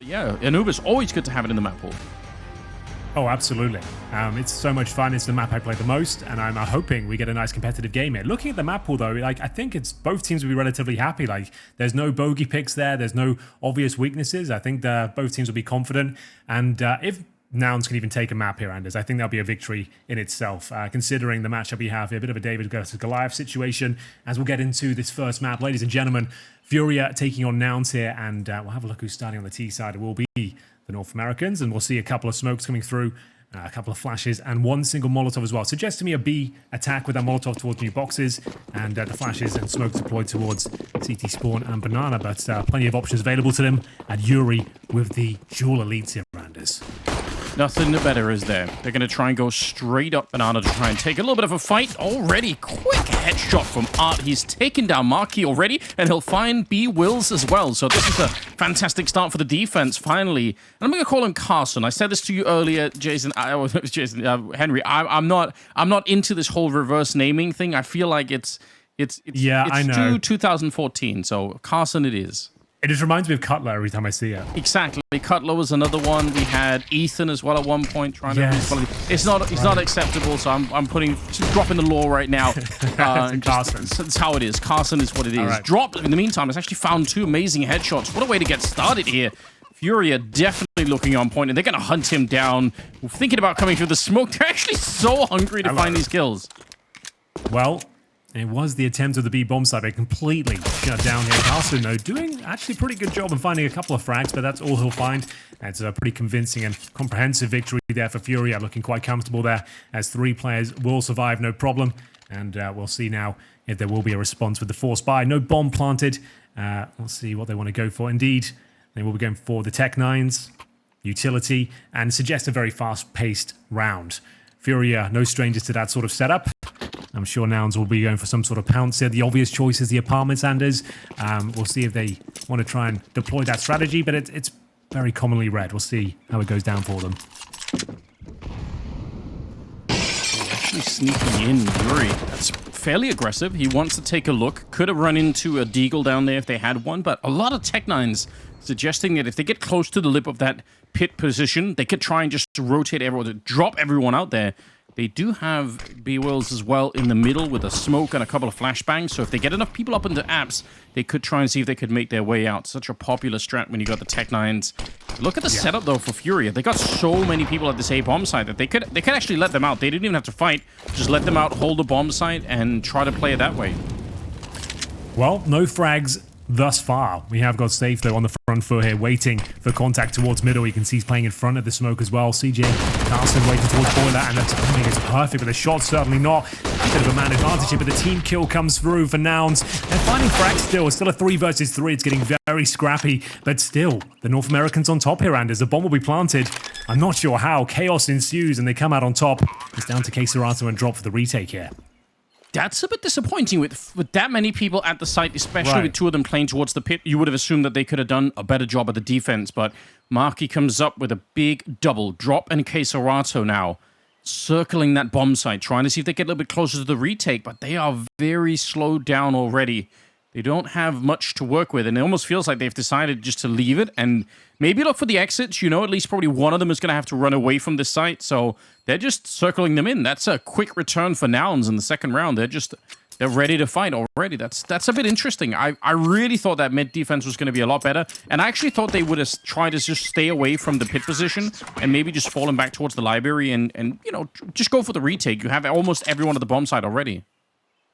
Yeah, Anubis, always good to have it in the map pool. Oh, absolutely. It's so much fun. It's the map I play the most, and I'm hoping we get a nice competitive game here. Looking at the map pool, though, like I think it's both teams will be relatively happy. Like, there's no bogey picks there. There's no obvious weaknesses. I think both teams will be confident. And if Nouns can even take a map here, Anders, I think that'll be a victory in itself, considering the matchup we have here. A bit of a David versus Goliath situation as we'll get into this first map. Ladies and gentlemen, FURIA taking on Nouns here, and we'll have a look who's starting on the T side. It will be the North Americans, and we'll see a couple of smokes coming through, a couple of flashes, and one single Molotov as well. Suggest to me a B attack with that Molotov towards new boxes, and the flashes and smoke deployed towards CT Spawn and Banana, but plenty of options available to them, and Yuri with the dual elites here, Anders. Nothing better is there. They're going to try and go straight up Banana to try and take a little bit of a fight. Already, quick headshot from Art. He's taken down Marky already, and he'll find B Wills as well. So this is a fantastic start for the defense, finally. And I'm going to call him Carson. I said this to you earlier, Jason. Henry. I'm not into this whole reverse naming thing. I feel like it's I know. too 2014. So Carson it is. It just reminds me of Cutler every time I see it. Exactly. Cutler was another one. We had Ethan as well at one point trying to. It's not acceptable. So I'm dropping the law right now. Carson. That's how it is. Carson is what it is. Right. Dropped. In the meantime, it's actually found two amazing headshots. What a way to get started here. FURIA definitely looking on point, and they're going to hunt him down. We're thinking about coming through the smoke. They're actually so hungry to find these kills. Well, it was the attempt of the B bomb side. They completely shut down here. Carson, though, doing actually a pretty good job in finding a couple of frags, but that's all he'll find. It's a pretty convincing and comprehensive victory there for FURIA, looking quite comfortable there, as three players will survive, no problem. And we'll see now if there will be a response with the force buy. No bomb planted. We'll see what they want to go for. Indeed, they will be going for the Tech 9s, utility, and suggest a very fast-paced round. FURIA, no strangers to that sort of setup. I'm sure Nouns will be going for some sort of pounce here. The obvious choice is the apartments, Anders. We'll see if they want to try and deploy that strategy, but it's very commonly read. We'll see how it goes down for them. Actually sneaking in, Yuri. That's fairly aggressive. He wants to take a look. Could have run into a Deagle down there if they had one, but a lot of Tech 9s suggesting that if they get close to the lip of that pit position, they could try and just rotate everyone, drop everyone out there. They do have B Wills as well in the middle with a smoke and a couple of flashbangs. So if they get enough people up into apps, they could try and see if they could make their way out. Such a popular strat when you got the Tech 9s. Look at the setup though for FURIA. They got so many people at this A bomb site that they could actually let them out. They didn't even have to fight. Just let them out, hold the bomb site, and try to play it that way. Well, no frags thus far. We have got Safe, though, on the front foot here, waiting for contact towards middle. You can see he's playing in front of the smoke as well. CJ Carson waiting towards Boiler, and the timing is perfect, but the shot certainly not. A bit of a man advantage here, but the team kill comes through for Nouns. They're finding frags still. It's still a 3 versus 3. It's getting very scrappy, but still, the North Americans on top here, Anders. The bomb will be planted. I'm not sure how. Chaos ensues, and they come out on top. It's down to Queserato and Drop for the retake here. That's a bit disappointing with that many people at the site, especially with two of them playing towards the pit. You would have assumed that they could have done a better job at the defense, but Marky comes up with a big double. Drop and Queserato now circling that bomb site, trying to see if they get a little bit closer to the retake, but they are very slowed down already. They don't have much to work with, and it almost feels like they've decided just to leave it and maybe look for the exits. You know, at least probably one of them is going to have to run away from this site, so they're just circling them in. That's a quick return for Nouns in the second round. They're ready to fight already. That's a bit interesting. I really thought that mid defense was going to be a lot better, and I actually thought they would have tried to just stay away from the pit position and maybe just fallen back towards the library and you know, just go for the retake. You have almost everyone at the bomb site already.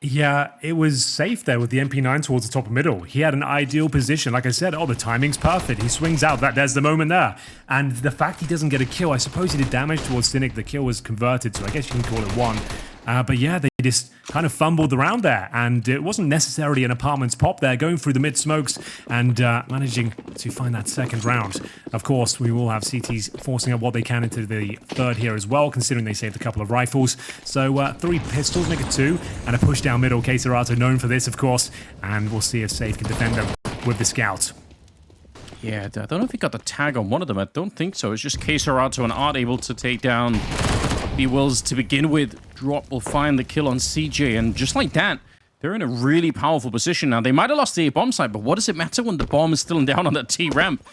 Yeah, it was Safe there with the MP9 towards the top of middle. He had an ideal position. Like I said, the timing's perfect. He swings out. There's the moment there. And the fact he doesn't get a kill, I suppose he did damage towards Cynic. The kill was converted, so I guess you can call it one. But yeah, they just kind of fumbled around there, and it wasn't necessarily an apartment's pop there, going through the mid smokes and managing to find that second round. Of course, we will have CTs forcing up what they can into the third here as well, considering they saved a couple of rifles. So 3 pistols, make it 2, and a push down middle. Queserato known for this, of course, and we'll see if Safe can defend them with the scout. Yeah, I don't know if he got the tag on one of them. I don't think so. It's just Queserato and Art able to take down B Wills to begin with. Drop will find the kill on CJ, and just like that, they're in a really powerful position now. They might have lost the A bomb site, but what does it matter when the bomb is still down on that T ramp?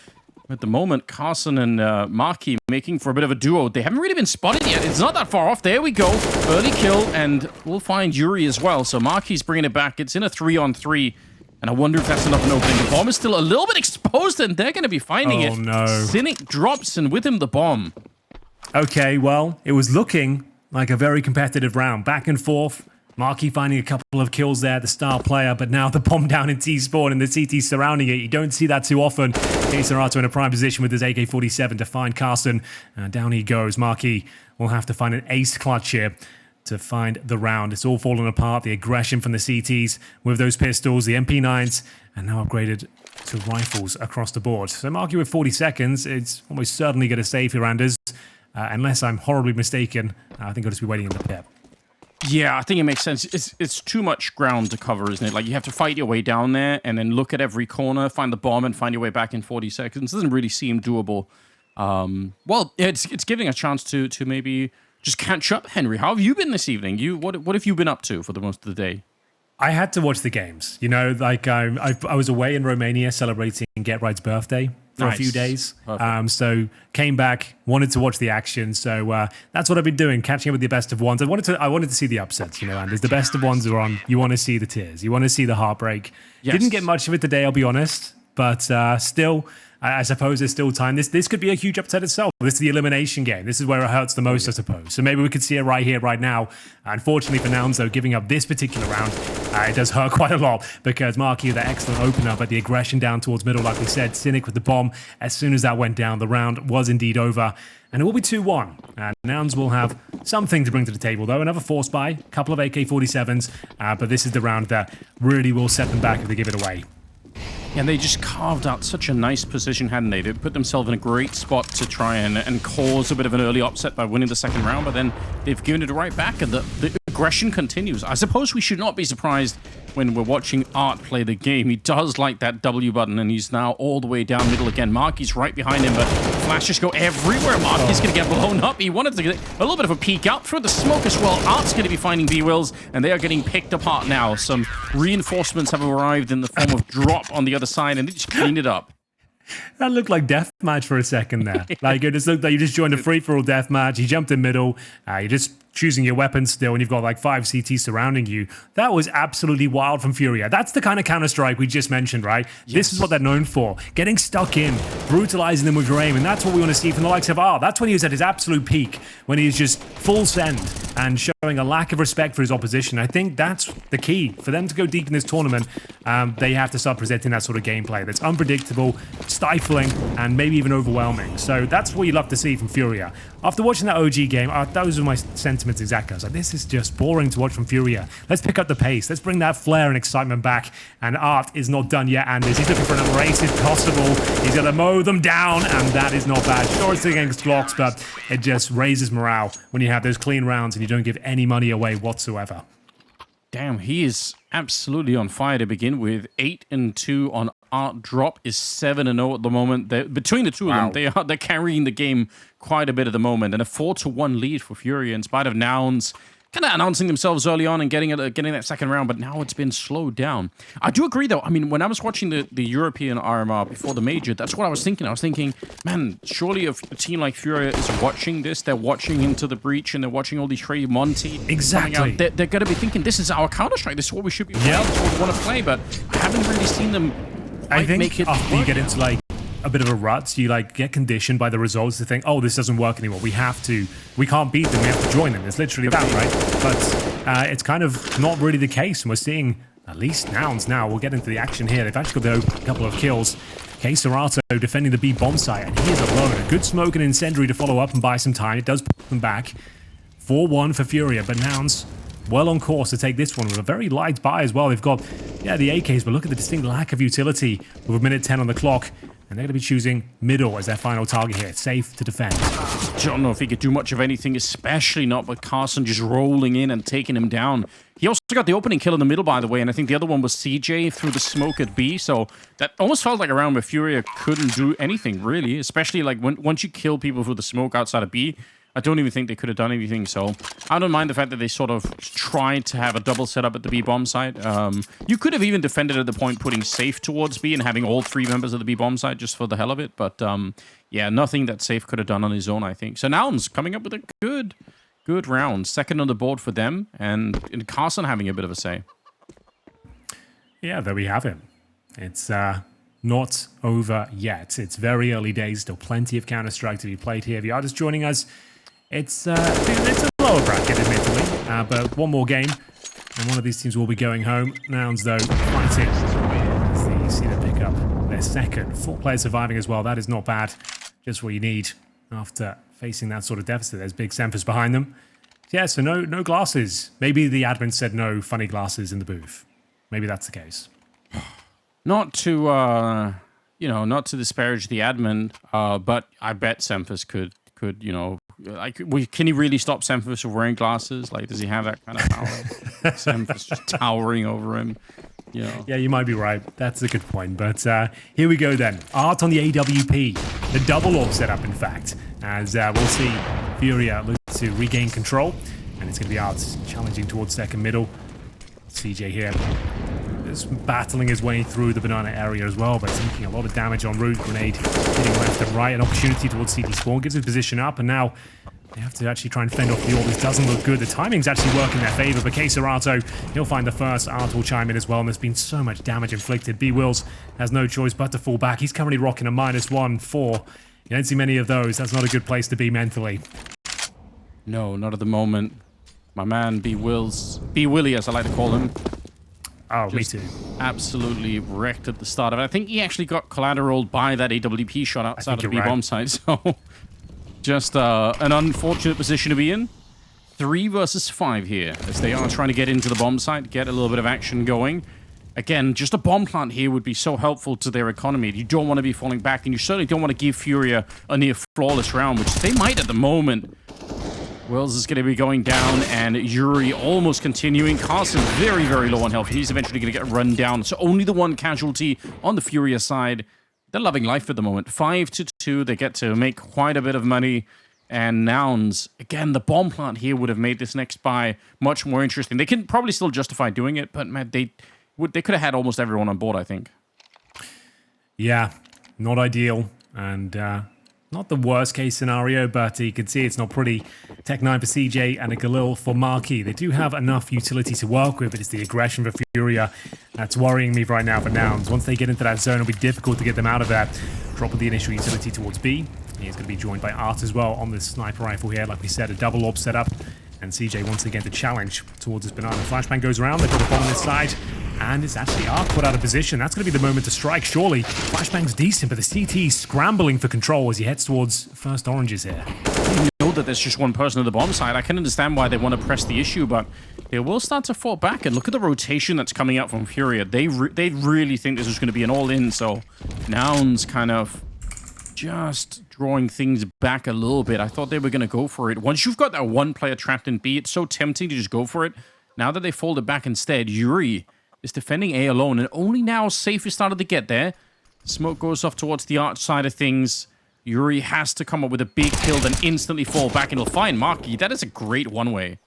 At the moment, Carson and Marky making for a bit of a duo. They haven't really been spotted yet. It's not that far off. There we go. Early kill, and we'll find Yuri as well. So Marky's bringing it back. It's in a 3-on-3, and I wonder if that's enough of an opening. The bomb is still a little bit exposed, and they're going to be finding it. Oh, no. Cynic drops, and with him, the bomb. Okay, well, it was looking like a very competitive round. Back and forth. Marky finding a couple of kills there, the star player, but now the bomb down in T-spawn and the CT surrounding it. You don't see that too often. Serato in a prime position with his AK-47 to find Carson. Down he goes. Marky will have to find an ace clutch here to find the round. It's all falling apart. The aggression from the CTs with those pistols, the MP9s, and now upgraded to rifles across the board. So Marky with 40 seconds, it's almost certainly going to save Hiranders. Unless I'm horribly mistaken, I think I'll just be waiting in the pit. Yeah, I think it makes sense. It's too much ground to cover, isn't it? Like, you have to fight your way down there and then look at every corner, find the bomb, and find your way back in 40 seconds. Doesn't really seem doable. Well, it's giving a chance to maybe just catch up, Henry. How have you been this evening? What have you been up to for the most of the day? I had to watch the games. You know, like I was away in Romania celebrating Get Right's birthday for a few days. So came back, wanted to watch the action. So that's what I've been doing, catching up with the best of ones. I wanted to see the upsets, you know, and as the best of ones are on, you want to see the tears, you want to see the heartbreak. Yes. Didn't get much of it today, I'll be honest, but still. I suppose there's still time. This could be a huge upset itself. This is the elimination game. This is where it hurts the most, I suppose. So maybe we could see it right here, right now. Unfortunately for Nouns, though, giving up this particular round, it does hurt quite a lot because Marky, the excellent opener, but the aggression down towards middle, like we said, Cynic with the bomb. As soon as that went down, the round was indeed over. And it will be 2-1. And Nouns will have something to bring to the table, though. Another force buy, a couple of AK-47s. But this is the round that really will set them back if they give it away. And they just carved out such a nice position, hadn't they? They put themselves in a great spot to try and cause a bit of an early upset by winning the second round, but then they've given it right back, and the aggression continues. I suppose we should not be surprised when we're watching Art play the game. He does like that W button, and he's now all the way down middle again. Marky's right behind him, but flashes go everywhere. Marky's going to get blown up. He wanted to get a little bit of a peek out through the smoke as well. Art's going to be finding B-Wills, and they are getting picked apart now. Some reinforcements have arrived in the form of drop on the other side, and they just cleaned it up. That looked like deathmatch for a second there. Like, it just looked like you just joined a free-for-all deathmatch. You jumped in middle. You're just choosing your weapons still, and you've got like 5 CTs surrounding you. That was absolutely wild from FURIA. That's the kind of Counter-Strike we just mentioned, right? Yes. This is what they're known for. Getting stuck in, brutalizing them with your aim, and that's what we want to see from the likes of Art. That's when he was at his absolute peak, when he's just full send and showing a lack of respect for his opposition. I think that's the key. For them to go deep in this tournament, they have to start presenting that sort of gameplay that's unpredictable, stifling, and maybe even overwhelming. So that's what you love to see from FURIA. After watching that OG game, those were my sentiments exactly. I was like, this is just boring to watch from FURIA. Let's pick up the pace. Let's bring that flair and excitement back. And Art is not done yet, Anders. He's looking for another ace if possible. He's going to mow them down, and that is not bad. Sure, it's against blocks, but it just raises morale when you have those clean rounds and you don't give any money away whatsoever. Damn, he is absolutely on fire to begin with. 8-2 on Art. Drop is 7-0 at the moment. Between the two of them, they're carrying the game quite a bit at the moment, and a 4-1 lead for FURIA in spite of Nouns kind of announcing themselves early on and getting that second round, but now it's been slowed down. I do agree, though. I mean, when I was watching the European RMR before the major, that's what I was thinking. I was thinking, man, surely if a team like FURIA is watching this, they're watching Into the Breach, and they're watching all these Trey Monty. Exactly. They're going to be thinking, this is our Counter-Strike. This is what we should be playing. This is what we want to play, but I haven't really seen them make it after you get into, like, a bit of a rut, you like get conditioned by the results to think, oh, this doesn't work anymore. We can't beat them. We have to join them. It's literally that, right? But it's kind of not really the case. And we're seeing at least Nouns now. We'll get into the action here. They've actually got a couple of kills. Serato defending the B bomb site, and he is alone. A good smoke and incendiary to follow up and buy some time. It does put them back. 4-1 for FURIA, but Nouns well on course to take this one with a very light buy as well. They've got, the AKs, but look at the distinct lack of utility with a minute 10 on the clock. And they're going to be choosing middle as their final target here. It's safe to defend. Don't know if he could do much of anything, especially not with Carson just rolling in and taking him down. He also got the opening kill in the middle, by the way, and I think the other one was CJ through the smoke at B, so that almost felt like a round where FURIA couldn't do anything, really, especially like once you kill people through the smoke outside of B, I don't even think they could have done anything. So I don't mind the fact that they sort of tried to have a double setup at the B bomb site. You could have even defended at the point putting Safe towards B and having all 3 members of the B bomb site just for the hell of it. But yeah, nothing that Safe could have done on his own, I think. So Nouns coming up with a good round. Second on the board for them, and Carson having a bit of a say. Yeah, there we have it. It's not over yet. It's very early days, still plenty of Counter-Strike to be played here. If you are just joining us, it's a lower bracket, admittedly, but one more game, and one of these teams will be going home. Nouns, though, fighting. As you see them pick up their second. 4 players surviving as well. That is not bad. Just what you need after facing that sort of deficit. There's big Semphis behind them. Yeah, so no glasses. Maybe the admin said no funny glasses in the booth. Maybe that's the case. Not to, not to disparage the admin, but I bet Semphis could, can he really stop Semphis from wearing glasses? Like, does he have that kind of power? Semphis just towering over him, Yeah, you might be right. That's a good point. But here we go then. Art on the AWP. The double orb setup, in fact, as we'll see FURIA look to regain control. And it's going to be Art challenging towards second middle. CJ here just battling his way through the banana area as well, but taking a lot of damage en route. Grenade hitting left and right. An opportunity towards CT spawn, gives his position up, and now they have to actually try and fend off the orb. This doesn't look good. The timing's actually working in their favor, but K-Serato, he'll find the first. Art will chime in as well, and there's been so much damage inflicted. B-Wills has no choice but to fall back. He's currently rocking a -1-4. You don't see many of those. That's not a good place to be mentally. No, not at the moment. My man B-Willie, as I like to call him. Oh, me too. Absolutely wrecked at the start of it. I think he actually got collateraled by that AWP shot outside of the B-bomb site. So just an unfortunate position to be in. 3 versus 5 here, as they are trying to get into the bomb site, get a little bit of action going. Again, just a bomb plant here would be so helpful to their economy. You don't want to be falling back, and you certainly don't want to give FURIA a near flawless round, which they might at the moment. Wills is going to be going down, and Yuri almost continuing. Carson very, very low on health. He's eventually going to get run down. So only the one casualty on the FURIA side. They're loving life at the moment. 5-2. They get to make quite a bit of money. And Nouns, again, the bomb plant here would have made this next buy much more interesting. They can probably still justify doing it, but man, they could have had almost everyone on board, I think. Yeah, not ideal. And not the worst case scenario, but you can see it's not pretty. Tech9 for CJ and a Galil for Marquis. They do have enough utility to work with, but it's the aggression for FURIA that's worrying me right now for Nouns. Once they get into that zone, it'll be difficult to get them out of there. Dropping the initial utility towards B. He's going to be joined by Art as well on this sniper rifle here. Like we said, a double orb setup. And CJ once again to challenge towards this banana. Flashbang goes around. They've got the bomb on this side. And it's actually Art put out of position. That's going to be the moment to strike, surely. Flashbang's decent, but the CT's scrambling for control as he heads towards first oranges here. You know that there's just one person at the bomb side. I can understand why they want to press the issue, but they will start to fall back. And look at the rotation that's coming out from FURIA. They really think this is going to be an all-in. So Nouns kind of just drawing things back a little bit. I thought they were going to go for it. Once you've got that one player trapped in B, it's so tempting to just go for it. Now that they folded back instead, Yuri is defending A alone, and only now Safe is started to get there. Smoke goes off towards the arch side of things. Yuri has to come up with a big kill, then instantly fall back, and he'll find Marquis. That is a great one-way.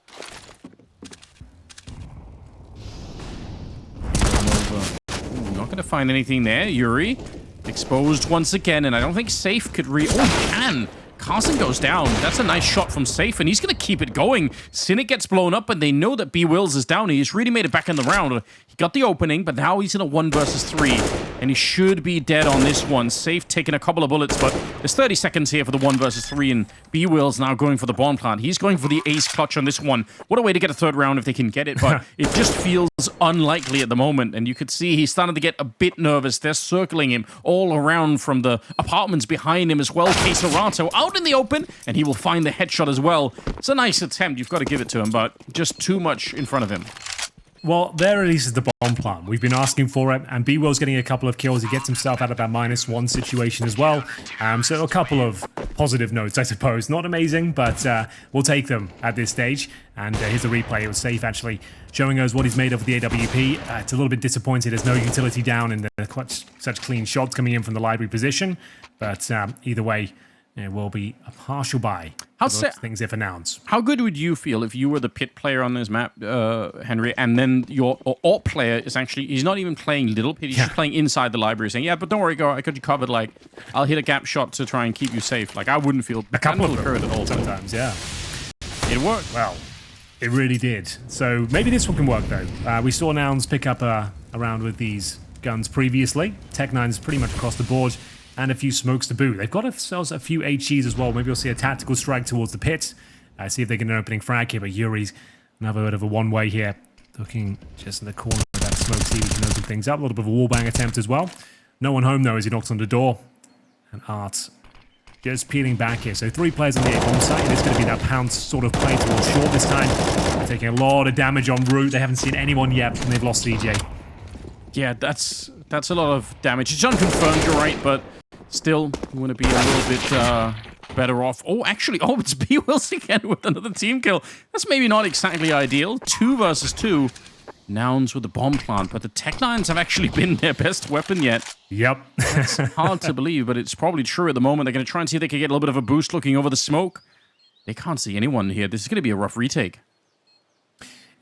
Not going to find anything there. Yuri exposed once again, and I don't think Safe could Oh, he can! Carson goes down. That's a nice shot from Safe, and he's going to keep it going. Cynic gets blown up, and they know that B-Wills is down. He's really made it back in the round. He got the opening, but now he's in a 1 versus 3, and he should be dead on this one. Safe taking a couple of bullets, but there's 30 seconds here for the 1 versus 3, and B-Wills now going for the bomb plant. He's going for the ace clutch on this one. What a way to get a third round if they can get it, but it just feels unlikely at the moment, and you could see he's starting to get a bit nervous. They're circling him all around from the apartments behind him as well. K-Serato out in the open, and he will find the headshot as well. It's a nice attempt, you've got to give it to him, but just too much in front of him. Well, there at least is the bomb plant. We've been asking for it, and B-Will's getting a couple of kills. He gets himself out of that -1 situation as well. So a couple of positive notes, I suppose. Not amazing, but we'll take them at this stage. And here's a replay. It was Safe, actually, showing us what he's made of the AWP. It's a little bit disappointed. There's no utility down in the such clean shots coming in from the library position. But either way, It will be a partial buy. Things here for Nouns. How good would you feel if you were the pit player on this map, Henry, and then your AWP player is actually, he's not even playing little pit, he's just playing inside the library saying, yeah, but don't worry, go, I got you covered, like, I'll hit a gap shot to try and keep you safe. Like, I wouldn't feel a couple of them at all. Sometimes, yeah. It worked. Well, it really did. So maybe this one can work, though. We saw Nouns pick up a round with these guns previously. Tech9's pretty much across the board. And a few smokes to boot. They've got themselves a few HEs as well. Maybe we'll see a tactical strike towards the pit. See if they get an opening frag here. But Yuri's another bit of a one-way here. Looking just in the corner of that smoke. See if he can open things up. A little bit of a wallbang attempt as well. No one home, though, as he knocks on the door. And Art just peeling back here. So 3 players on the A-bomb site. It is going to be that pounce sort of play towards short this time. They're taking a lot of damage on route. They haven't seen anyone yet, and they've lost CJ. Yeah, that's a lot of damage. It's unconfirmed, you're right, but still, you want to be a little bit better off. Oh, actually, it's B-Wills again with another team kill. That's maybe not exactly ideal. 2 versus 2. Nouns with the bomb plant, but the Tech9s have actually been their best weapon yet. Yep. It's hard to believe, but it's probably true at the moment. They're going to try and see if they can get a little bit of a boost looking over the smoke. They can't see anyone here. This is going to be a rough retake.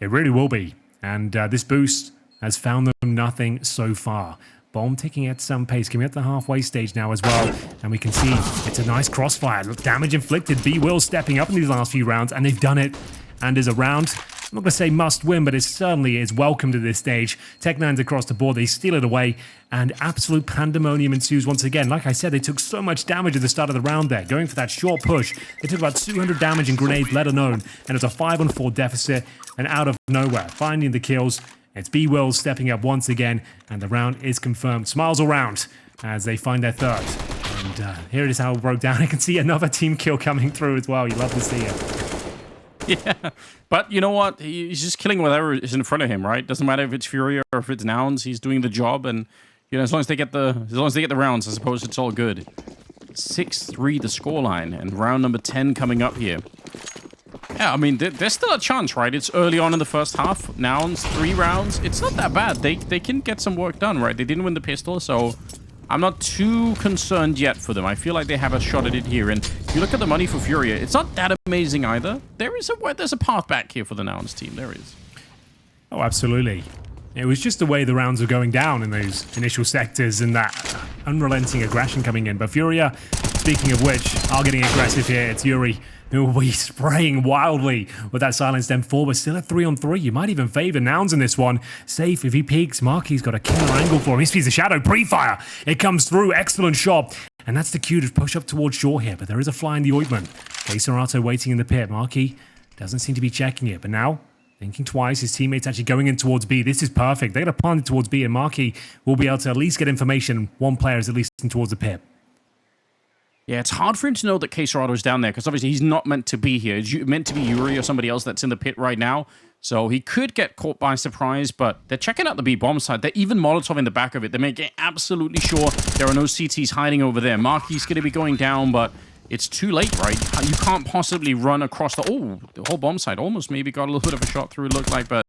It really will be. And this boost has found them nothing so far. Bomb ticking at some pace, coming at the halfway stage now as well. And we can see it's a nice crossfire. Damage inflicted. B-Will stepping up in these last few rounds, and they've done it. And is a round, I'm not going to say must win, but it certainly is welcome to this stage. Tech9's across the board. They steal it away, and absolute pandemonium ensues once again. Like I said, they took so much damage at the start of the round there, going for that short push. They took about 200 damage in grenades, let alone, and it's a 5-on-4 deficit, and out of nowhere, finding the kills. It's B-Will stepping up once again, and the round is confirmed. Smiles all round as they find their third. And here it is how it broke down. I can see another team kill coming through as well. You love to see it. Yeah, but you know what? He's just killing whatever is in front of him, right? Doesn't matter if it's FURIA or if it's Nouns. He's doing the job, and you know, as long as they get the rounds, I suppose it's all good. 6-3 the scoreline, and round number 10 coming up here. Yeah, I mean, there's still a chance, right? It's early on in the first half. Nouns, 3 rounds. It's not that bad. They can get some work done, right? They didn't win the pistol, so I'm not too concerned yet for them. I feel like they have a shot at it here. And if you look at the money for FURIA, it's not that amazing either. There's a path back here for the Nouns team. There is. Oh, absolutely. It was just the way the rounds were going down in those initial sectors and that unrelenting aggression coming in. But FURIA, speaking of which, are getting aggressive here. It's Yuri who will be spraying wildly with that silenced M4, but still at 3-on-3. You might even favor Nouns in this one. Safe if he peeks. Marky's got a killer angle for him. He sees the shadow. Pre-fire. It comes through. Excellent shot. And that's the cue to push up towards shore here, but there is a fly in the ointment. Queserato waiting in the pit. Marky doesn't seem to be checking it, but now thinking twice. His teammate's actually going in towards B. This is perfect. They're going to plant it towards B, and Marky will be able to at least get information. One player is at least in towards the pit. Yeah, it's hard for him to know that Queserato is down there, because obviously he's not meant to be here. It's meant to be Yuri or somebody else that's in the pit right now. So he could get caught by surprise, but they're checking out the B-bomb side. They're even Molotov in the back of it. They're making absolutely sure there are no CTs hiding over there. Marky's going to be going down, but it's too late, right? You can't possibly run across the whole bomb side. Almost maybe got a little bit of a shot through, it looked like, but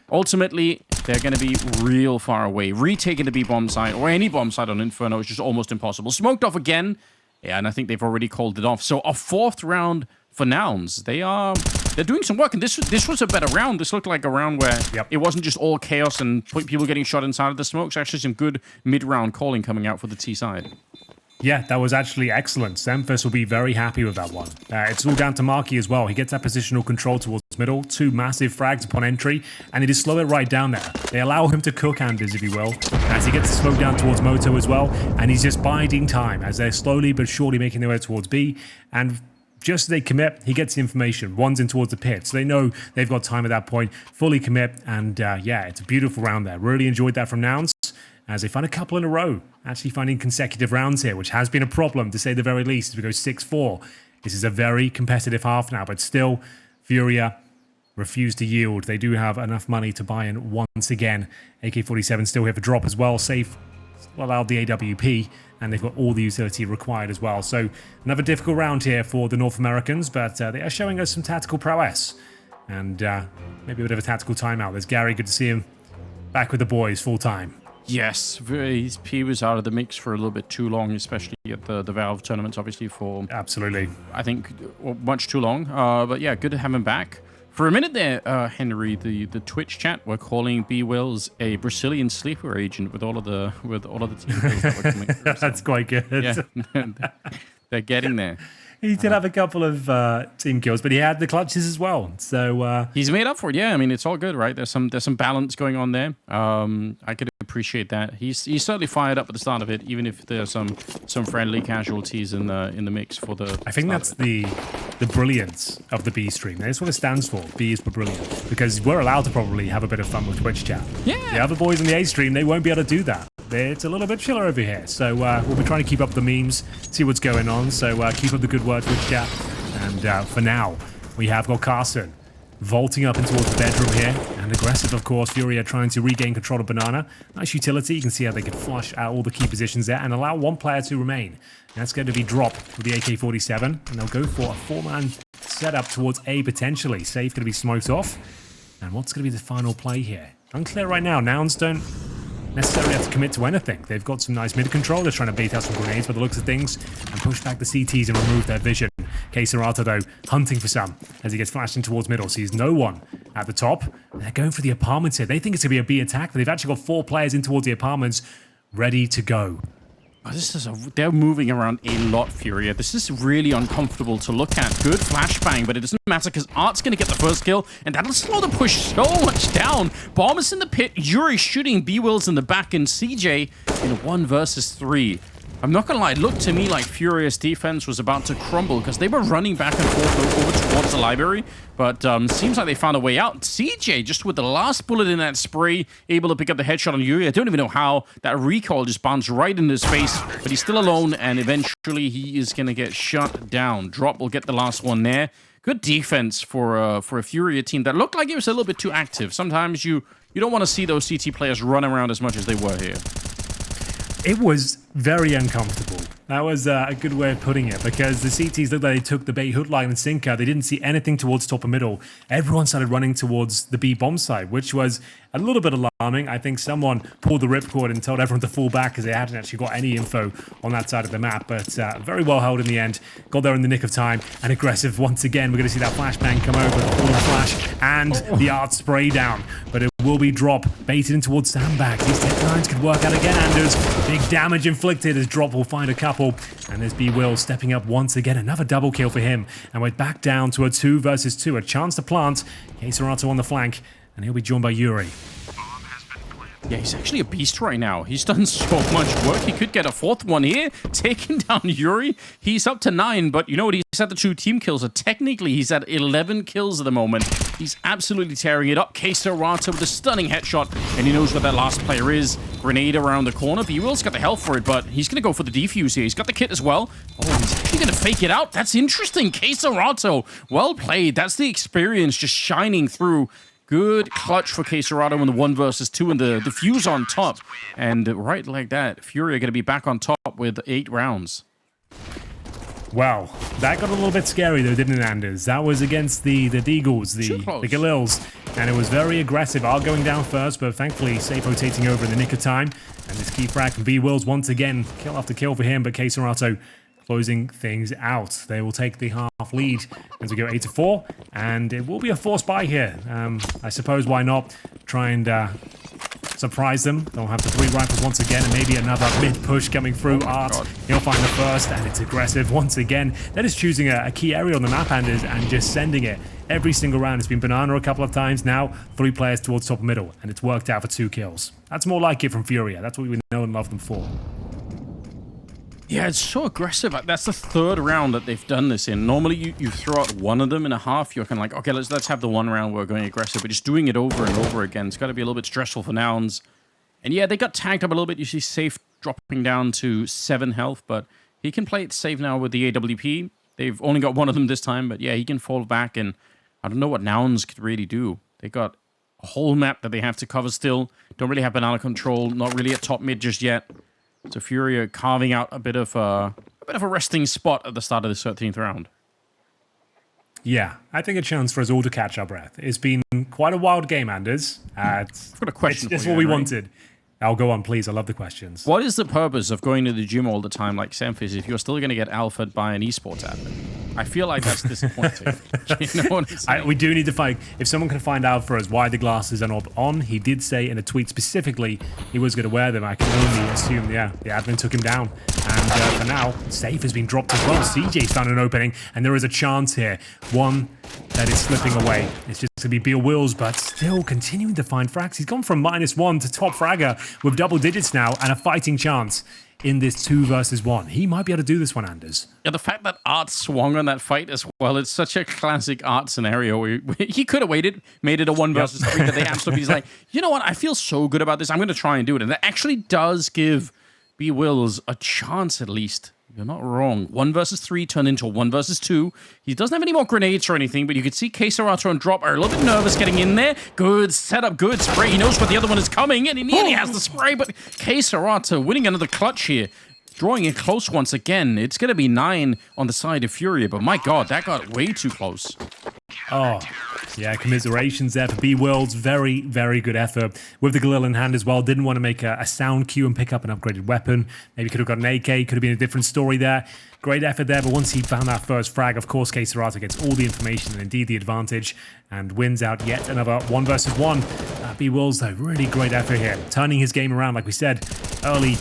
ultimately, they're going to be real far away. Retaking the B-bomb side, or any bomb side on Inferno, is just almost impossible. Smoked off again. Yeah, and I think they've already called it off. So a 4th round for Nouns. They're doing some work, and this was a better round. This looked like a round where it wasn't just all chaos and people getting shot inside of the smokes. Actually, some good mid-round calling coming out for the T side. Yeah, that was actually excellent. Zemphis will be very happy with that one. It's all down to Marky as well. He gets that positional control towards middle, 2 massive frags upon entry, and they just slow it right down there. They allow him to cook Anders, if you will, as he gets slowed down towards Moto as well, and he's just biding time as they're slowly but surely making their way towards B, and just as they commit, he gets the information. One's in towards the pit, so they know they've got time at that point. Fully commit, and yeah, it's a beautiful round there. Really enjoyed that from Nouns, as they find a couple in a row, actually finding consecutive rounds here, which has been a problem, to say the very least, as we go 6-4. This is a very competitive half now, but still, FURIA refuse to yield. They do have enough money to buy in once again. AK-47 still here for drop as well, safe, still allowed the AWP, and they've got all the utility required as well. So another difficult round here for the North Americans, but they are showing us some tactical prowess, and maybe a bit of a tactical timeout. There's Gary, good to see him back with the boys full time. Yes, he was out of the mix for a little bit too long, especially at the Valve tournaments, obviously, for, Absolutely. I think, much too long. But yeah, good to have him back. For a minute there, Henry, the Twitch chat were calling B Wills a Brazilian sleeper agent with all of the team kills that were coming through. That's quite good. Yeah, they're getting there. He did have a couple of team kills, but he had the clutches as well. So he's made up for it. Yeah, I mean, it's all good, right? There's some balance going on there. I could appreciate that. He's certainly fired up at the start of it, even if there's some friendly casualties in the mix for the. I think that's the brilliance of the B stream. That's what it stands for. B is for brilliant, because we're allowed to probably have a bit of fun with Twitch chat. Yeah. The other boys in the A stream, they won't be able to do that. It's a little bit chiller over here. So we'll be trying to keep up the memes, see what's going on. So keep up the good work with chat. And for now, we have got Carson vaulting up in towards the bedroom here. And aggressive, of course. FURIA trying to regain control of Banana. Nice utility. You can see how they can flush out all the key positions there and allow one player to remain. And that's going to be Drop with the AK-47. And they'll go for a four-man setup towards A potentially. Safe going to be smoked off. And what's going to be the final play here? Unclear right now. Nouns don't necessarily have to commit to anything. They've got some nice mid control. They're trying to bait out some grenades by the looks of things and push back the CTs and remove their vision. Serato, though, hunting for some as he gets flashed in towards middle. Sees no one at the top. And they're going for the apartments here. They think it's going to be a B attack, but they've actually got 4 players in towards the apartments ready to go. Oh, they're moving around a lot, FURIA. This is really uncomfortable to look at. Good flashbang, but it doesn't matter because Art's going to get the first kill, and that'll slow the push so much down. Bomb is in the pit. Yuri shooting B-Wills in the back, and CJ in 1 versus 3. I'm not going to lie, it looked to me like Furia's defense was about to crumble because they were running back and forth over towards the library, but seems like they found a way out. CJ, just with the last bullet in that spray, able to pick up the headshot on Yuri. I don't even know how. That recoil just bounced right in his face, but he's still alone, and eventually he is going to get shut down. Drop will get the last one there. Good defense for a Furia team that looked like it was a little bit too active. Sometimes you don't want to see those CT players run around as much as they were here. It was very uncomfortable. That was a good way of putting it, because the CTs looked like they took the bait hook, line, and sinker. They didn't see anything towards top and middle. Everyone started running towards the B bomb side, which was a little bit alarming. I think someone pulled the ripcord and told everyone to fall back because they hadn't actually got any info on that side of the map, but very well held in the end. Got there in the nick of time, and aggressive once again. We're going to see that flashbang come over, the full flash, and the art spray down, but it will be Drop, baited in towards sandbags. These tech lines could work out again, Anders. Big damage inflicted as Drop will find a couple. And there's B Will stepping up once again. Another double kill for him. And we're back down to a 2 versus 2. A chance to plant. Serato on the flank. And he'll be joined by Yuri. Yeah, he's actually a beast right now. He's done so much work. He could get a 4th one here, taking down Yuri. He's up to 9, but you know what? He's had the 2 team kills, so technically he's at 11 kills at the moment. He's absolutely tearing it up. Serato with a stunning headshot, and he knows where that last player is. Grenade around the corner. B-Will's got the health for it, but he's going to go for the defuse here. He's got the kit as well. Oh, he's actually going to fake it out. That's interesting. Serato, well played. That's the experience just shining through. Good clutch for Serato in the 1 versus 2 and the defuse on top. And right like that, Furia going to be back on top with 8 rounds. Well, that got a little bit scary though, didn't it, Anders? That was against the Deagles, the Galils, and it was very aggressive. Are going down first, but thankfully safe rotating over in the nick of time. And this key frag from B-Wills once again, kill after kill for him, but Serato closing things out. They will take the half lead as we go 8-4, and it will be a forced buy here. I suppose why not try and surprise them. They'll have the 3 rifles once again, and maybe another mid push coming through. Art, he'll find the first, and it's aggressive once again. They're just choosing a key area on the map, Anders, and just sending it every single round. It's been Banana a couple of times now, 3 players towards top and middle, and it's worked out for 2 kills. That's more like it from Furia. That's what we know and love them for. Yeah, it's so aggressive. That's the 3rd round that they've done this in. Normally, you throw out one of them in a half. You're kind of like, okay, let's have the 1 round where we're going aggressive. But just doing it over and over again, it's got to be a little bit stressful for Nouns. And yeah, they got tagged up a little bit. You see Safe dropping down to 7 health, but he can play it safe now with the AWP. They've only got 1 of them this time, but yeah, he can fall back. And I don't know what Nouns could really do. They got a whole map that they have to cover still. Don't really have banana control. Not really at top mid just yet. So Furia carving out a bit of a resting spot at the start of the 13th round. Yeah, I think a chance for us all to catch our breath. It's been quite a wild game, Anders. I've got a question. It's what we wanted. I'll go on, please. I love the questions. What is the purpose of going to the gym all the time like Semphis if you're still going to get alphaed by an esports admin? I feel like that's disappointing. You know what I'm saying? We do need to find, if someone can find out for us why the glasses are not on. He did say in a tweet specifically he was going to wear them. I can only assume, yeah, the admin took him down. And for now, safe has been dropped as well. CJ's found an opening, and there is a chance here. One that is slipping away. It's just going to be Beal Wills, but still continuing to find frags. He's gone from -1 to top fragger with double digits now and a fighting chance in this 2 versus 1. He might be able to do this one, Anders. Yeah, the fact that Art swung on that fight as well, it's such a classic Art scenario where he could have waited, made it a 1 versus 3, but they absolutely, he's like, you know what, I feel so good about this, I'm going to try and do it. And that actually does give B. Wills a chance at least. You're not wrong. 1 versus 3 turned into a 1 versus 2. He doesn't have any more grenades or anything, but you could see Keserato and Drop are a little bit nervous getting in there. Good setup, good spray. He knows what the other one is coming, and he nearly has the spray, but Keserato winning another clutch here. Drawing it close once again. It's going to be 9 on the side of Furia, but my god, that got way too close. Oh, yeah, commiserations there for B Worlds. Very, very good effort with the Galil in hand as well. Didn't want to make a sound cue and pick up an upgraded weapon. Maybe could have got an AK, could have been a different story there. Great effort there, but once he found that first frag, of course, Keserato gets all the information and indeed the advantage and wins out yet another 1 versus 1. B Worlds, though, really great effort here. Turning his game around, like we said, early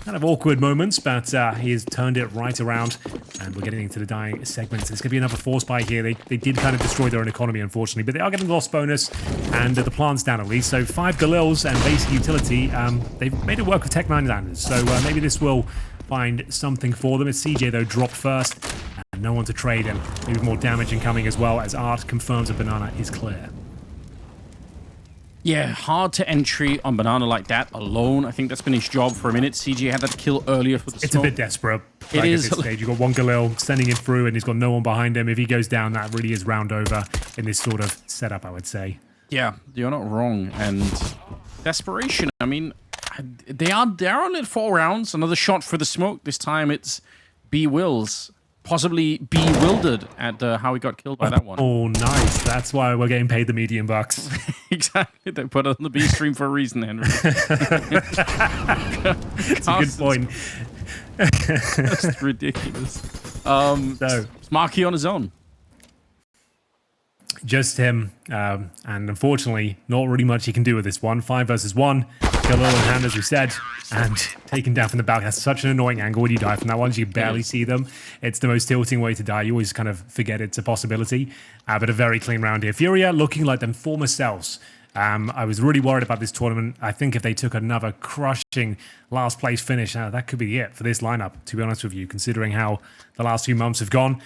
kind of awkward moments, but he has turned it right around, and we're getting into the dying segments. There's going to be another force buy here. They did kind of destroy their own economy, unfortunately, but they are getting loss bonus, and the plant's down at least. So 5 Galils and basic utility. They've made it work with Tech 9 Landers, so maybe this will find something for them. It's CJ, though, dropped first, and no one to trade, and maybe more damage incoming as well, as Art confirms a banana is clear. Yeah, hard to entry on Banana like that alone. I think that's been his job for a minute. CJ had that kill earlier for the smoke. It's a bit desperate. It is. At this stage. You've got one Galil sending it through, and he's got no one behind him. If he goes down, that really is round over in this sort of setup, I would say. Yeah, you're not wrong. And desperation, I mean, they are on it 4 rounds. Another shot for the smoke. This time it's B. Wills. Possibly bewildered at how he got killed by that one. Oh, nice. That's why we're getting paid the medium bucks. Exactly. They put it on the B stream for a reason, Henry. That's a good point. That's ridiculous. So, it's Marky on his own. Just him. And unfortunately, not really much he can do with this one. 5 versus 1. Galil in hand, as we said, and taken down from the back. That's such an annoying angle when you die from that one. You barely see them. It's the most tilting way to die. You always kind of forget it's a possibility. But a very clean round here. Furia looking like them former selves. I was really worried about this tournament. I think if they took another crushing last place finish, that could be it for this lineup, to be honest with you, considering how the last few months have gone.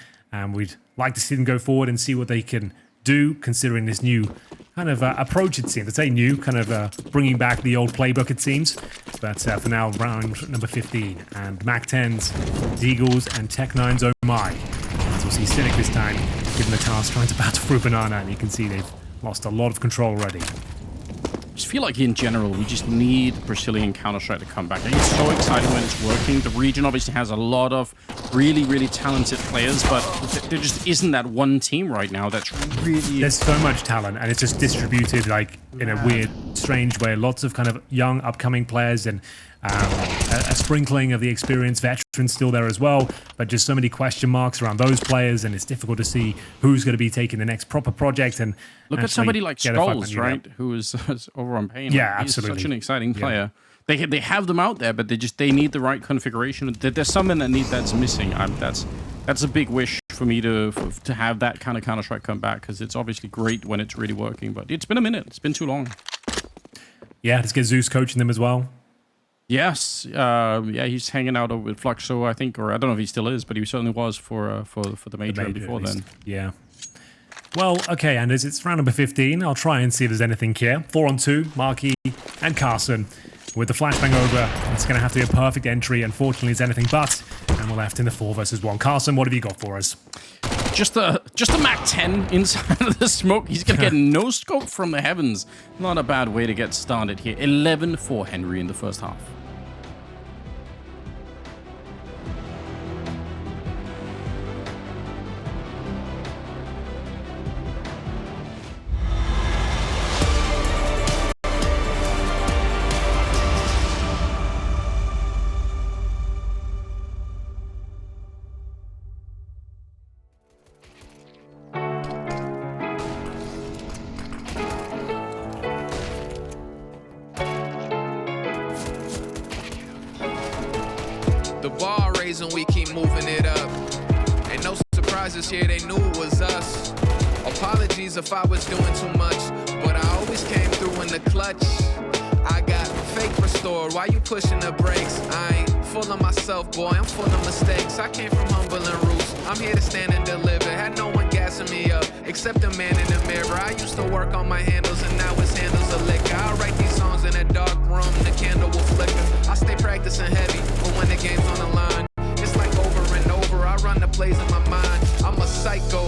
We'd like to see them go forward and see what they can do, considering this new kind of approach, it seems. I'd say new, kind of bringing back the old playbook, it seems. But for now, round number 15. And Mac 10s, Deagles, and Tech 9's Oh My. As we'll see Cynic this time, given the task, trying to battle through Banana, and you can see they've lost a lot of control already. I just feel like in general, we just need Brazilian Counter-Strike to come back. I think it's so exciting when it's working. The region obviously has a lot of really, really talented players, but there just isn't that one team right now that's really... There's so much talent, and it's just distributed like in a weird, strange way. Lots of kind of young, upcoming players, and a sprinkling of the experienced veterans still there as well, but just so many question marks around those players, and it's difficult to see who's going to be taking the next proper project. And look at somebody like Skulls, right, who is over on Pain. Yeah, He's absolutely. Such an exciting player. Yeah. They have them out there, but they need the right configuration. There's something that's missing. That's a big wish for me to have that kind of Counter-Strike come back, because it's obviously great when it's really working, but it's been a minute. It's been too long. Yeah, let's get Zeus coaching them as well. Yes, yeah, he's hanging out with Fluxo, I think, or I don't know if he still is, but he certainly was for the major and before then. Yeah. Well, okay, and as it's round number 15, I'll try and see if there's anything here. 4-on-2, Marky and Carson. With the flashbang over, it's going to have to be a perfect entry. Unfortunately, it's anything but, and we're left in the 4 versus 1. Carson, what have you got for us? Just a Mac 10 inside of the smoke. He's going to get no scope from the heavens. Not a bad way to get started here. 11 for Henry in the first half. The bar raising, we keep moving it up. Ain't no surprises here, they knew it was us. Apologies if I was doing too much, but I always came through in the clutch. I got fake restored, why you pushing the brakes? I ain't full of myself, boy, I'm full of mistakes. I came from humble and roots, I'm here to stand and deliver. Had no one gassing me up, except the man in the mirror. I used to work on my handles, and now his handles are liquor. I write these songs in a dark room, the candle will flicker. I stay practicing heavy, but when the game's on the line, it's like over and over. I run the plays in my mind, I'm a psycho,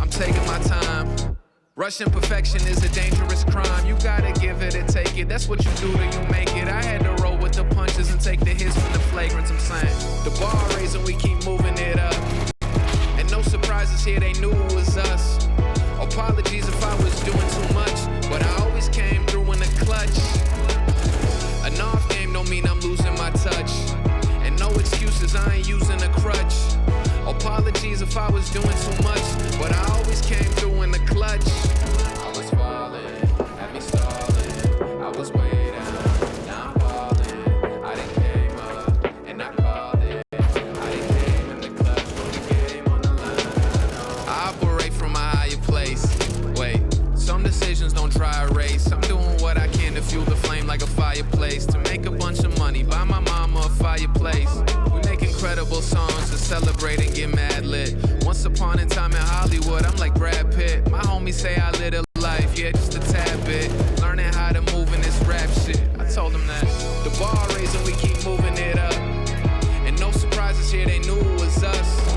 I'm taking my time. Rushing perfection is a dangerous crime. You gotta give it and take it. That's what you do till you make it. I had to roll with the punches and take the hits from the flagrants. I'm saying the bar raising, we keep moving it up. And no surprises here, they knew it was us. Apologies if I was doing too much, but I always came through in the clutch. An off game don't mean I'm losing my touch. And no excuses, I ain't using a crutch. Apologies if I was doing too much, but I always came through in the clutch. I was falling, had me stalling. I was way down, now I'm falling. I done came up, and I called it. I done came in the clutch, put the game on the line. I operate from a higher place. Wait, some decisions don't try a race. I'm doing what I can to fuel the flame like a fireplace. To make a bunch of money, buy my mama a fireplace. We make incredible songs to celebrate and get mad lit. Once upon a time in Hollywood, I'm like Brad Pitt. My homies say I live a life, yeah, just a tad bit. Learning how to move in this rap shit. I told them that. The bar raising, we keep moving it up. And no surprises here, they knew it was us.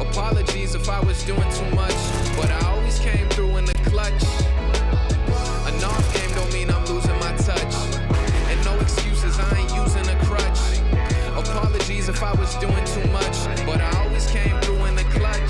Apologies if I was doing too much, but I always came through in the clutch. An off game don't mean I'm losing my touch. And no excuses, I ain't using a crutch. Apologies if I was doing too much, but I always came through in the clutch.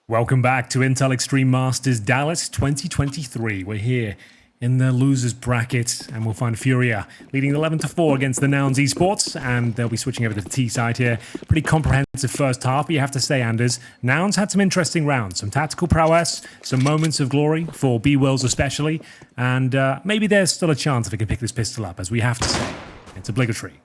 Welcome back to Intel Extreme Masters Dallas 2023. We're here in the losers bracket, and we'll find FURIA leading 11-4 against the Nouns esports, and they'll be switching over to the T side here. Pretty comprehensive first half, but you have to say, Anders, Nouns had some interesting rounds, some tactical prowess, some moments of glory for B-Wills especially, and maybe there's still a chance if we can pick this pistol up, as we have to say, it's obligatory.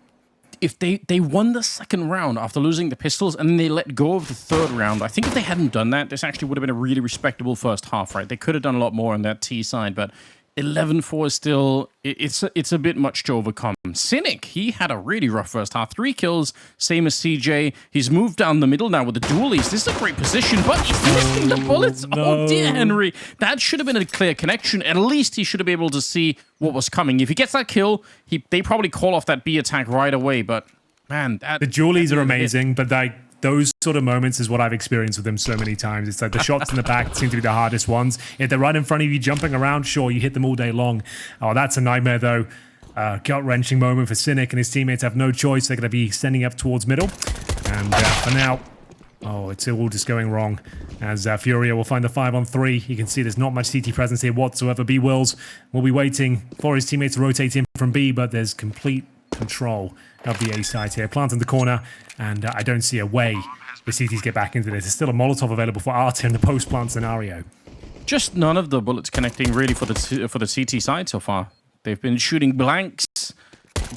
If they won the second round after losing the pistols and then they let go of the third round, I think if they hadn't done that, this actually would have been a really respectable first half, right? They could have done a lot more on that T side, but 11-4 is still, it's a bit much to overcome. Cynic, he had a really rough first half. 3 kills, same as CJ. He's moved down the middle now with the dualies. This is a great position, but he's missing the bullets. No. Oh, dear Henry. That should have been a clear connection. At least he should have been able to see what was coming. If he gets that kill, they probably call off that B attack right away, but man, the dualies are amazing, but like those sort of moments is what I've experienced with them so many times. It's like the shots in the back seem to be the hardest ones. If they're right in front of you jumping around, sure, you hit them all day long. Oh, that's a nightmare though. Gut-wrenching moment for Cynic, and his teammates have no choice. They're going to be sending up towards middle. And for now, oh, it's all just going wrong. As FURIA will find the 5-on-3. You can see there's not much CT presence here whatsoever. B-Wills will be waiting for his teammates to rotate in from B, but there's complete control of the A side here. Plant in the corner, and I don't see a way the CTs get back into this. There's still a Molotov available for Arta in the post-plant scenario. Just none of the bullets connecting really for the CT side so far. They've been shooting blanks.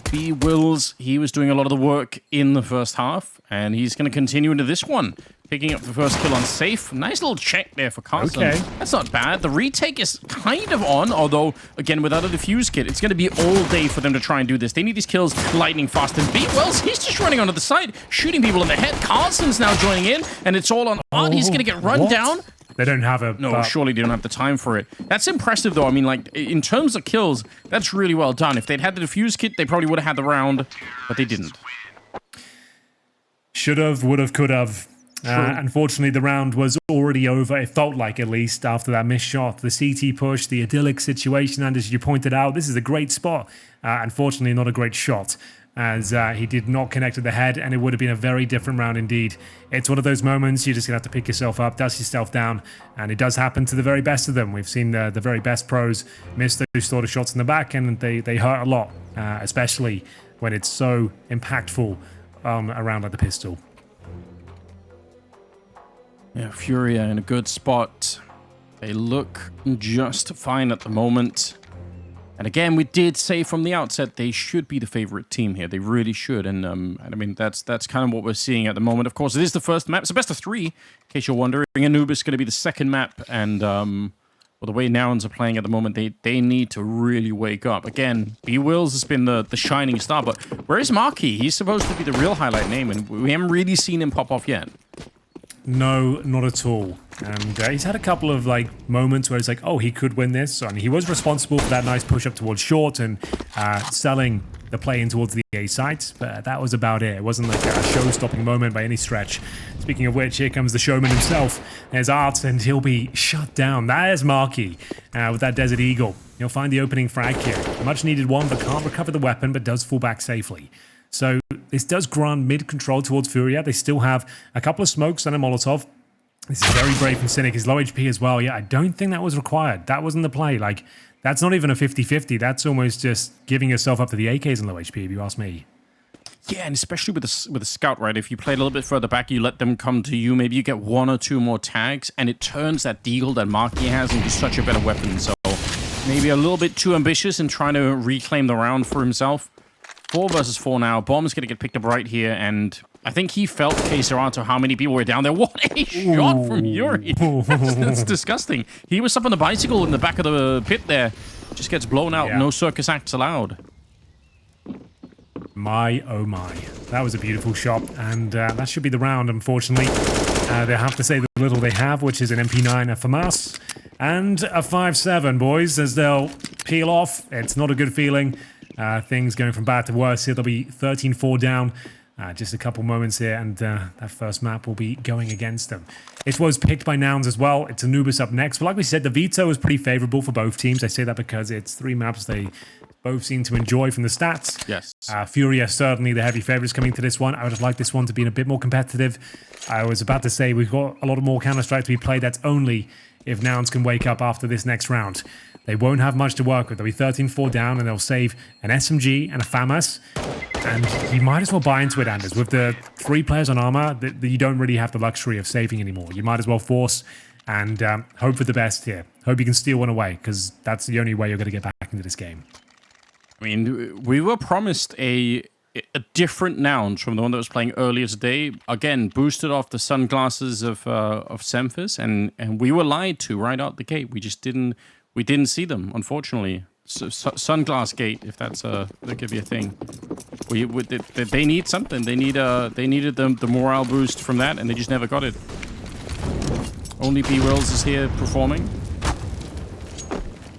B-Wills, he was doing a lot of the work in the first half, and he's going to continue into this one. Picking up the first kill on Safe. Nice little check there for Carson. Okay. That's not bad. The retake is kind of on, although, again, without a defuse kit, it's going to be all day for them to try and do this. They need these kills lightning fast. And B-Wills, he's just running onto the side, shooting people in the head. Carson's now joining in, and it's all on Art. He's going to get run down. They don't have a... No, surely they don't have the time for it. That's impressive, though. I mean, like, in terms of kills, that's really well done. If they'd had the defuse kit, they probably would have had the round, but they didn't. Should have, would have, could have. Unfortunately, the round was already over. It felt like, at least, after that missed shot. The CT push, the idyllic situation, and as you pointed out, this is a great spot. Unfortunately, not a great shot. as he did not connect with the head, and it would have been a very different round indeed. It's one of those moments you're just going to have to pick yourself up, dust yourself down, and it does happen to the very best of them. We've seen the very best pros miss those sort of shots in the back, and they hurt a lot, especially when it's so impactful around like the pistol. Yeah, FURIA in a good spot. They look just fine at the moment. And again, we did say from the outset they should be the favorite team here. They really should. And I mean, that's kind of what we're seeing at the moment. Of course, it is the first map. It's a best of 3, in case you're wondering. Anubis is going to be the second map. And well, the way Nouns are playing at the moment, they need to really wake up. Again, B-Wills has been the shining star. But where is Marky? He's supposed to be the real highlight name. And we haven't really seen him pop off yet. No, not at all. And he's had a couple of like moments where it's like, oh, he could win this. And he was responsible for that nice push up towards short and selling the play in towards the A site. But that was about it. It wasn't like a show-stopping moment by any stretch. Speaking of which, here comes the showman himself. There's Art, and he'll be shut down. There's Marky with that Desert Eagle. He'll find the opening frag here. Much needed one, but can't recover the weapon, but does fall back safely. So this does grant mid-control towards FURIA. They still have a couple of smokes and a Molotov. This is very brave from Cynic. He's low HP as well. Yeah, I don't think that was required. That wasn't the play. Like, that's not even a 50-50. That's almost just giving yourself up to the AKs and low HP, if you ask me. Yeah, and especially with a scout, right? If you play a little bit further back, you let them come to you. Maybe you get 1 or 2 more tags, and it turns that deagle that Marky has into such a better weapon. So maybe a little bit too ambitious in trying to reclaim the round for himself. 4 versus 4 now. Bomb's going to get picked up right here, and I think he felt K-Serato how many people were down there. What a shot from Yuri. That's disgusting. He was up on the bicycle in the back of the pit there. Just gets blown out. Yeah. No circus acts allowed. My, oh my. That was a beautiful shot, and that should be the round, unfortunately. They have to say the little they have, which is an MP9, a FAMAS, and a 5-7, boys, as they'll peel off. It's not a good feeling. Things going from bad to worse here. They'll be 13-4 down. Just a couple moments here, and that first map will be going against them. It was picked by Nouns as well. It's Anubis up next. But like we said, the veto is pretty favorable for both teams. I say that because it's 3 maps they both seem to enjoy from the stats. Yes. FURIA, certainly the heavy favorites coming to this one. I would have liked this one to be a bit more competitive. I was about to say we've got a lot more Counter-Strike to be played. That's only if Nouns can wake up after this next round. They won't have much to work with. They'll be 13-4 down, and they'll save an SMG and a FAMAS. And you might as well buy into it, Anders. With the 3 players on armor, you don't really have the luxury of saving anymore. You might as well force and hope for the best here. Hope you can steal one away, because that's the only way you're going to get back into this game. I mean, we were promised a different Nouns from the one that was playing earlier today. Again, boosted off the sunglasses of Semphis, and we were lied to right out the gate. We just didn't see them, unfortunately. Sunglass gate, if that could be a thing. They need something. They needed the morale boost from that, and they just never got it. Only B-Wills is here performing.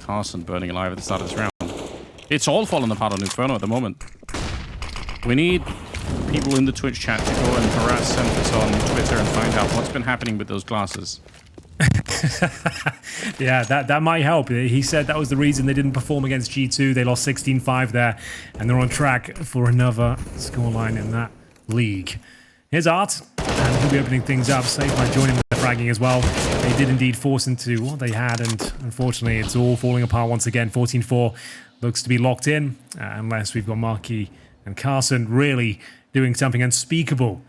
Carson burning alive at the start of this round. It's all falling apart on Inferno at the moment. We need people in the Twitch chat to go and harass Semphis on Twitter and find out what's been happening with those glasses. Yeah, that might help. He said that was the reason they didn't perform against G2. They lost 16-5 there, and they're on track for another scoreline in that league. Here's Art, and he'll be opening things up. Safe by joining the fragging as well. They did indeed force into what they had, and unfortunately it's all falling apart once again. 14-4 looks to be locked in, unless we've got Marky and Carson really doing something unspeakable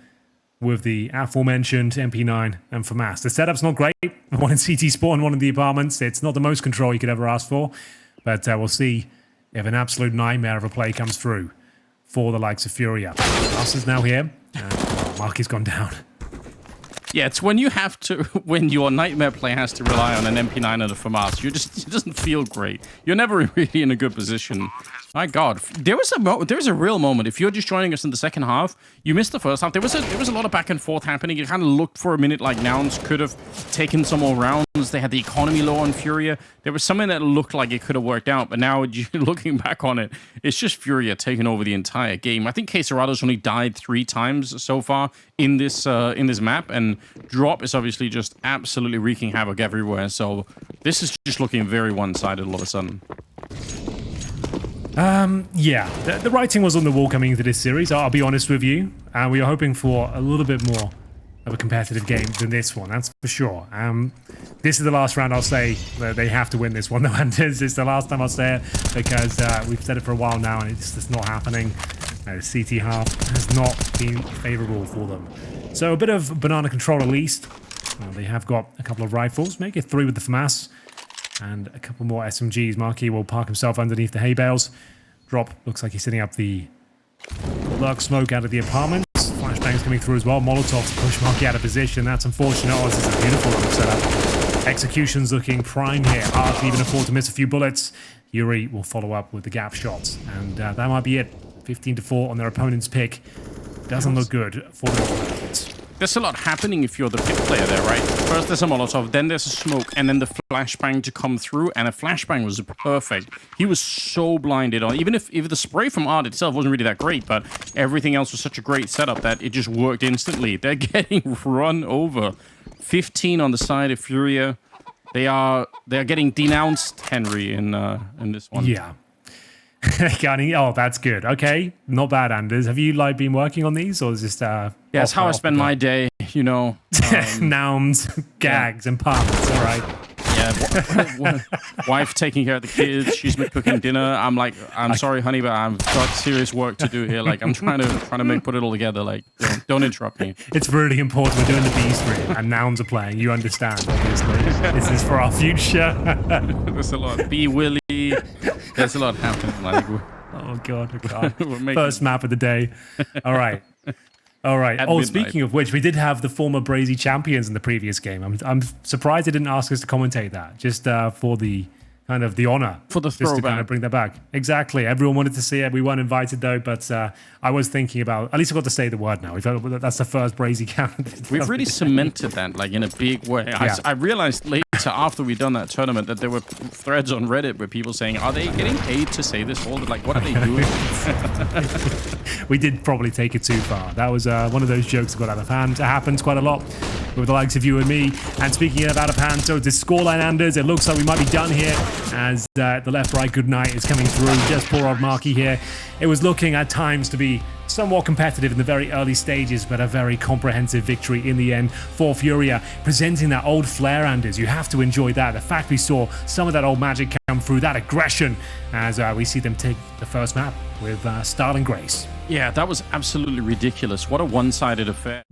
with the aforementioned MP9 and FAMAS. The setup's not great. One in CT spawn, one in the apartments. It's not the most control you could ever ask for, but we'll see if an absolute nightmare of a play comes through for the likes of FURIA. Carson's now here. Marky's gone down. Yeah, it's when you have to, when your nightmare play has to rely on an MP9 and a FAMAS, it doesn't feel great. You're never really in a good position. My God, there was a real moment. If you're just joining us in the second half, you missed the first half. There was a lot of back and forth happening. It kind of looked for a minute like Nouns could have taken some more rounds. They had the economy low on FURIA. There was something that looked like it could have worked out, but now looking back on it, it's just FURIA taking over the entire game. I think K-Serato's only died 3 times so far in this map, and Drop is obviously just absolutely wreaking havoc everywhere. So this is just looking very one-sided all of a sudden. Yeah, the writing was on the wall coming into this series, I'll be honest with you. We were hoping for a little bit more of a competitive game than this one, that's for sure. This is the last round I'll say that they have to win this one, though, and it's the last time I'll say it, because we've said it for a while now, and it's just not happening. CT half has not been favourable for them. So a bit of banana control at least. They have got a couple of rifles, make it 3 with the FAMAS, and a couple more SMGs. Marquis will park himself underneath the hay bales. Drop looks like he's setting up the lurk smoke out of the apartments. Flashbangs coming through as well. Molotov to push Marquis out of position. That's unfortunate. Oh, this is a beautiful little setup. Execution's looking prime here. Art can even afford to miss a few bullets. Yuri will follow up with the gap shots. And that might be it. 15-4 on their opponent's pick. Doesn't look good for the opponents. There's a lot happening if you're the pit player there, right? First there's a Molotov, then there's a smoke, and then the flashbang to come through, and a flashbang was perfect. He was so blinded on, even if the spray from Art itself wasn't really that great, but everything else was such a great setup that it just worked instantly. They're getting run over. 15 on the side of FURIA. They're getting denounced, Henry, in this one. Yeah. Oh, that's good. Okay, not bad, Anders. Have you been working on these, or is this? Yeah, it's how I spend my day. You know, nouns, gags, and puns. All right. Yeah, wife taking care of the kids. She's cooking dinner. I'm like, I'm sorry, honey, but I've got serious work to do here. Like, I'm trying to put it all together. Like, don't interrupt me. It's really important. We're doing the B stream, and nouns are playing. You understand, obviously. This is for our future. There's a lot. B Willie. There's a lot happening. Like, oh god. First map of the day. All right. Speaking of which, we did have the former Brazy champions in the previous game. I'm surprised they didn't ask us to commentate that, just for the kind of the honor. For the throwback. Just to kind of bring that back. Exactly. Everyone wanted to see it. We weren't invited, though, but I was thinking about, at least I got to say the word now. That's the first Brazy count. We've really cemented that, like, in a big way. Yeah. I realized later, after we'd done that tournament, that there were threads on Reddit where people saying, are they getting paid to say this all? Like, what are they doing? We did probably take it too far. That was one of those jokes that got out of hand. It happens quite a lot with the likes of you and me. And speaking of out of hand, so the scoreline, Anders, it looks like we might be done here as the left-right good night is coming through. Just poor old Marquis here. It was looking at times to be somewhat competitive in the very early stages, but a very comprehensive victory in the end for FURIA, presenting that old flair, Anders. You have to enjoy that. The fact we saw some of that old magic come through, that aggression, as we see them take the first map with style and grace. Yeah, that was absolutely ridiculous. What a one-sided affair.